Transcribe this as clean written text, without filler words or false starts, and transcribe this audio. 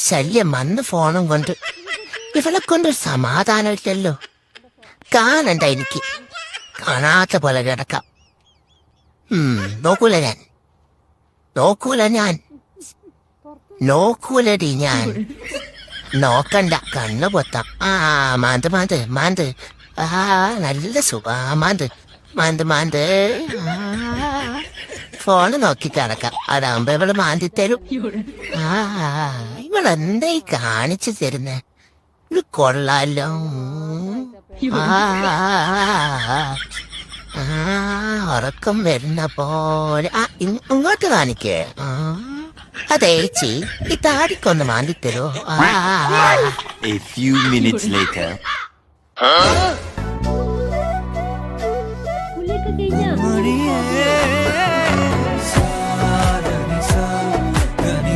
ശല്യം വന്ന് ഫോണും കൊണ്ട് ഇവളെ കൊണ്ട് സമാധാനമില്ലല്ലോ. കാണണ്ട എനിക്ക്, കാണാത്ത പോലെ കിടക്കാം. നോക്കൂല ഞാൻ, നോക്കൂലടി ഞാൻ. നോക്കണ്ട, കണ്ണു പൊത്താം. മാന്ത് മാന്ത് മാന്ത്. നല്ല സുഖ. മാന്ത്. ഫോണ് നോക്കി കിടക്കാം. അതാകുമ്പോ ഇവള് മാന്തി തരും. ഇവളെന്തായി കാണിച്ചു തരുന്നേ? ഇത് കൊള്ളാലോ. ഉറക്കം വരുന്ന പോലെ. ഇങ്ങോട്ട് കാണിക്കേ. അതേച്ചി, ഈ താടിക്കൊന്ന് മാന്തി തരുമോ? A few minutes later.